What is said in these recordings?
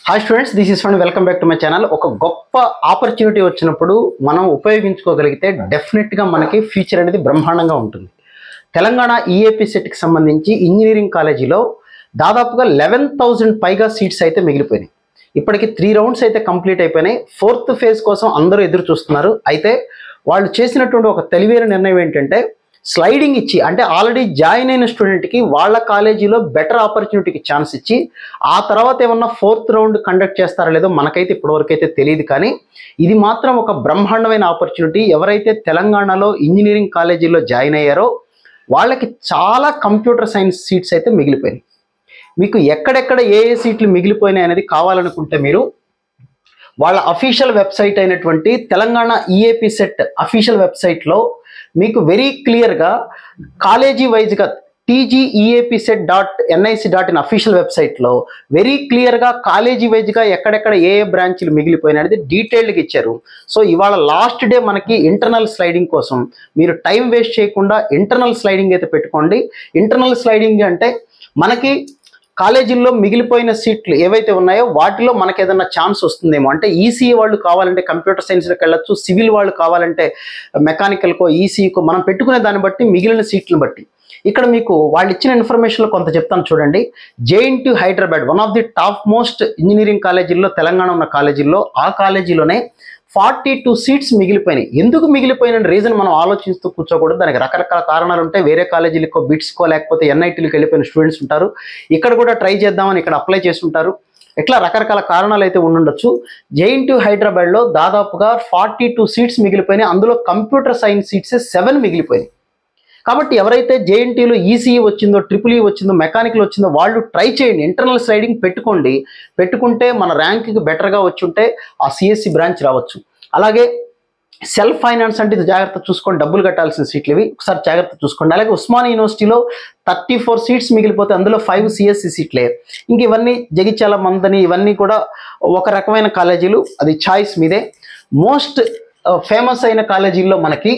Hi students, this is fund. Welcome back to my channel. ఒక గొప్ప opportunity వచ్చినప్పుడు మనం ఉపయోగించుకోగలిగితే డెఫినెట్గా మనకి ఫ్యూచర్ అనేది బ్రహ్మాండంగా ఉంటుంది. తెలంగాణ ఈఏపీ సెట్కి సంబంధించి ఇంజనీరింగ్ కాలేజీలో దాదాపుగా 11,000 పైగా సీట్స్ అయితే మిగిలిపోయినాయి. ఇప్పటికి 3 రౌండ్స్ అయితే కంప్లీట్ అయిపోయినాయి. 4th ఫేజ్ కోసం అందరూ ఎదురు చూస్తున్నారు. అయితే వాళ్ళు చేసినటువంటి ఒక తెలివైన నిర్ణయం ఏంటంటే స్లైడింగ్ ఇచ్చి, అంటే ఆల్రెడీ జాయిన్ అయిన స్టూడెంట్కి వాళ్ళ కాలేజీలో బెటర్ ఆపర్చునిటీకి ఛాన్స్ ఇచ్చి ఆ తర్వాత ఏమన్నా 4th రౌండ్ కండక్ట్ చేస్తారో లేదో మనకైతే ఇప్పటివరకు అయితే తెలియదు. కానీ ఇది మాత్రం ఒక బ్రహ్మాండమైన ఆపర్చునిటీ. ఎవరైతే తెలంగాణలో ఇంజనీరింగ్ కాలేజీలో జాయిన్ అయ్యారో వాళ్ళకి చాలా కంప్యూటర్ సైన్స్ సీట్స్ అయితే మిగిలిపోయినాయి. మీకు ఎక్కడెక్కడ ఏ సీట్లు మిగిలిపోయినాయి అనేది కావాలనుకుంటే మీరు వాళ్ళ అఫీషియల్ వెబ్సైట్ అయినటువంటి తెలంగాణ ఈఏపీ సెట్ అఫీషియల్ వెబ్సైట్లో మీకు వెరీ క్లియర్గా కాలేజీ వైజ్గా tgeapset.nic.in అఫీషియల్ వెబ్సైట్లో వెరీ క్లియర్గా కాలేజీ వైజ్గా ఎక్కడెక్కడ ఏ బ్రాంచ్లు మిగిలిపోయినాయి అనేది డీటెయిల్డ్గా ఇచ్చారు. సో ఇవాళ లాస్ట్ డే మనకి ఇంటర్నల్ స్లైడింగ్ కోసం మీరు టైం వేస్ట్ చేయకుండా ఇంటర్నల్ స్లైడింగ్ అయితే పెట్టుకోండి. ఇంటర్నల్ స్లైడింగ్ అంటే మనకి కాలేజీల్లో మిగిలిపోయిన సీట్లు ఏవైతే ఉన్నాయో వాటిలో మనకి ఏదైనా ఛాన్స్ వస్తుందేమో. అంటే ఈసీఈ వాళ్ళు కావాలంటే కంప్యూటర్ సైన్స్లోకి వెళ్ళొచ్చు, సివిల్ వాళ్ళు కావాలంటే మెకానికల్కో ఈసీఈకో మనం పెట్టుకునే దాన్ని బట్టి మిగిలిన సీట్లను బట్టి ఇక్కడ మీకు వాళ్ళు ఇచ్చిన ఇన్ఫర్మేషన్లో కొంత చెప్తాను చూడండి. JNTU Hyderabad one of the top most engineering కాలేజీల్లో తెలంగాణ ఉన్న కాలేజీల్లో ఆ కాలేజీలోనే 42 సీట్స్ మిగిలిపోయినాయి. ఎందుకు మిగిలిపోయిన రీజన్ మనం ఆలోచిస్తూ కూర్చోకూడదు. దానికి రకరకాల కారణాలు ఉంటాయి. వేరే కాలేజీలకో బిట్స్కో లేకపోతే ఎన్ఐటీలకు వెళ్ళిపోయిన స్టూడెంట్స్ ఉంటారు. ఇక్కడ కూడా ట్రై చేద్దామని ఇక్కడ అప్లై చేస్తుంటారు. ఇట్లా రకరకాల కారణాలు అయితే ఉండుండొచ్చు. జేఎన్టీయూ హైదరాబాద్లో దాదాపుగా 42 సీట్స్ మిగిలిపోయినాయి. అందులో కంప్యూటర్ సైన్స్ సీట్స్ 7 మిగిలిపోయినాయి. కాబట్టి ఎవరైతే జేఎన్టీయూలో ఈసీఈ వచ్చిందో, ట్రిపుల్ ఈ వచ్చిందో, మెకానికల్ వచ్చిందో వాళ్ళు ట్రై చేయండి. ఇంటర్నల్ స్లైడింగ్ పెట్టుకోండి. పెట్టుకుంటే మన ర్యాంక్కి బెటర్గా వచ్చుంటే ఆ సిఎస్సి బ్రాంచ్ రావచ్చు. అలాగే సెల్ఫ్ ఫైనాన్స్ అంటే ఇది జాగ్రత్త చూసుకోండి. డబ్బులు కట్టాల్సిన సీట్లు ఇవి ఒకసారి జాగ్రత్త చూసుకోండి. అలాగే ఉస్మానియా యూనివర్సిటీలో 34 సీట్స్ మిగిలిపోతే అందులో 5 సిఎస్సి సీట్లే. ఇంక ఇవన్నీ జగిత్యాల, మందని ఇవన్నీ కూడా ఒక రకమైన కాలేజీలు, అది ఛాయిస్ మీదే. మోస్ట్ ఫేమస్ అయిన కాలేజీల్లో మనకి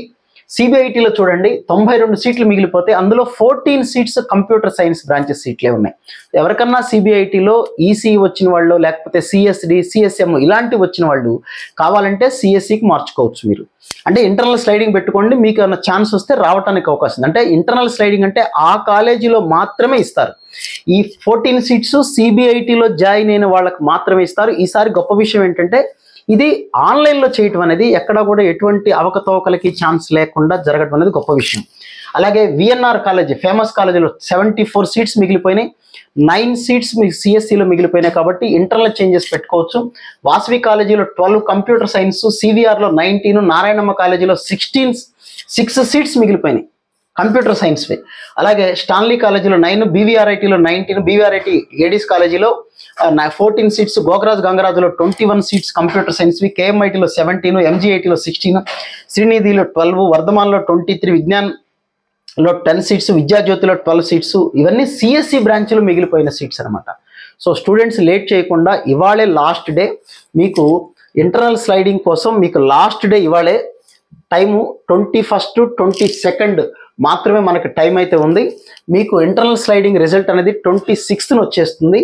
సిబిఐటీలో చూడండి 92 సీట్లు మిగిలిపోతే అందులో 14 సీట్స్ కంప్యూటర్ సైన్స్ బ్రాంచెస్ సీట్లే ఉన్నాయి. ఎవరికన్నా సిబిఐటీలో ఈసీఈ వచ్చిన వాళ్ళు లేకపోతే సిఎస్డి, సిఎస్ఎం ఇలాంటివి వచ్చిన వాళ్ళు కావాలంటే సిఎస్సికి మార్చుకోవచ్చు మీరు. అంటే ఇంటర్నల్ స్లైడింగ్ పెట్టుకోండి. మీకు ఏమైనా ఛాన్స్ వస్తే రావడానికి అవకాశం ఉంది. అంటే ఇంటర్నల్ స్లైడింగ్ అంటే ఆ కాలేజీలో మాత్రమే ఇస్తారు. ఈ 14 సీట్స్ సిబిఐటీలో జాయిన్ అయిన వాళ్ళకి మాత్రమే ఇస్తారు. ఈసారి గొప్ప విషయం ఏంటంటే ఇది ఆన్లైన్లో చేయటం అనేది ఎక్కడ కూడా ఎటువంటి అవకతవకలకి ఛాన్స్ లేకుండా జరగడం అనేది గొప్ప విషయం. అలాగే విఎన్ఆర్ కాలేజీ ఫేమస్ కాలేజీలో 74 సీట్స్ మిగిలిపోయినాయి. 9 సీట్స్ మీకు సిఎస్సిలో మిగిలిపోయినాయి కాబట్టి ఇంటర్నల్ చేంజెస్ పెట్టుకోవచ్చు. వాసవి కాలేజీలో 12 కంప్యూటర్ సైన్స్, సివిఆర్లో 19, నారాయణమ్మ కాలేజీలో 6 సీట్స్ మిగిలిపోయినాయి కంప్యూటర్ సైన్స్వి. అలాగే స్టాన్లీ కాలేజీలో 9, బీవీఆర్ఐటీలో 19, బీవీఆర్ఐటీ ఏడీస్ కాలేజీలో 14 సీట్స్, గోగరాజ్ గంగరాజులో 21 సీట్స్ కంప్యూటర్ సైన్స్వి, కేఎంఐటీలో 17, ఎంజీఐటీలో 16, శ్రీనిధిలో 12, వర్ధమాన్లో 23, విజ్ఞాన్లో 10 సీట్స్, విద్యాజ్యోతిలో 12 సీట్స్. ఇవన్నీ సిఎస్సి బ్రాంచ్లో మిగిలిపోయిన సీట్స్ అనమాట. సో స్టూడెంట్స్ లేట్ చేయకుండా ఇవాళే లాస్ట్ డే. మీకు ఇంటర్నల్ స్లైడింగ్ కోసం మీకు లాస్ట్ డే ఇవాళే. టైము 21st, 22nd మాత్రమే మనకి టైం అయితే ఉంది. మీకు ఇంటర్నల్ స్లైడింగ్ రిజల్ట్ అనేది 26th వచ్చేస్తుంది.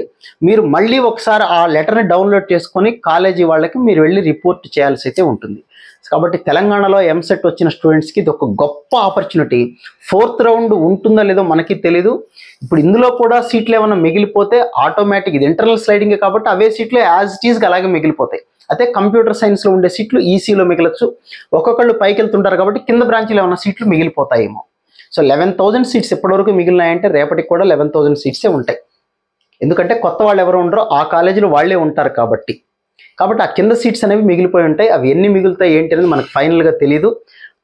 మీరు మళ్ళీ ఒకసారి ఆ లెటర్ని డౌన్లోడ్ చేసుకొని కాలేజీ వాళ్ళకి మీరు వెళ్ళి రిపోర్ట్ చేయాల్సి అయితే ఉంటుంది. కాబట్టి తెలంగాణలో ఎంసెట్ వచ్చిన స్టూడెంట్స్కి ఇది ఒక గొప్ప ఆపర్చునిటీ. 4th రౌండ్ ఉంటుందో లేదో మనకి తెలీదు. ఇప్పుడు ఇందులో కూడా సీట్లు ఏమైనా మిగిలిపోతే ఆటోమేటిక్, ఇది ఇంటర్నల్ స్లైడింగే కాబట్టి అవే సీట్లు యాజ్ ఇట్ ఈస్గా అలాగే మిగిలిపోతాయి. అయితే కంప్యూటర్ సైన్స్లో ఉండే సీట్లు ఈసీలో మిగలచ్చు. ఒక్కొక్కళ్ళు పైకి వెళ్తుంటారు కాబట్టి కింద బ్రాంచ్లో ఏమైనా సీట్లు మిగిలిపోతాయేమో. సో 11,000 సీట్స్ ఎప్పటివరకు మిగిలినాయంటే రేపటికి కూడా 11,000 సీట్సే ఉంటాయి. ఎందుకంటే కొత్త వాళ్ళు ఎవరు ఉండరో ఆ కాలేజీలో వాళ్ళే ఉంటారు కాబట్టి ఆ కింద సీట్స్ అనేవి మిగిలిపోయి ఉంటాయి. అవి ఎన్ని మిగులుతాయి ఏంటి అనేది మనకు ఫైనల్గా తెలియదు.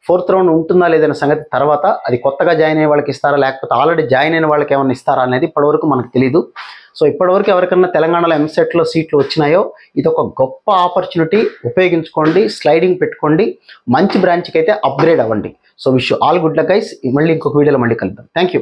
4th రౌండ్ ఉంటుందా లేదనే సంగతి తర్వాత, అది కొత్తగా జాయిన్ అయ్యే వాళ్ళకి ఇస్తారా లేకపోతే ఆల్రెడీ జాయిన్ అయిన వాళ్ళకి ఏమైనా ఇస్తారా అనేది ఇప్పటివరకు మనకు తెలియదు. సో ఇప్పటివరకు ఎవరికన్నా తెలంగాణలో ఎంసెట్లో సీట్లు వచ్చినాయో ఇది ఒక గొప్ప ఆపర్చునిటీ. ఉపయోగించుకోండి, స్లైడింగ్ పెట్టుకోండి, మంచి బ్రాంచ్కి అయితే అప్గ్రేడ్ అవ్వండి. So wish all good luck guys. మళ్ళీ ఇంకొక వీడియోలో మళ్ళీ కలుద్దాం. Thank you.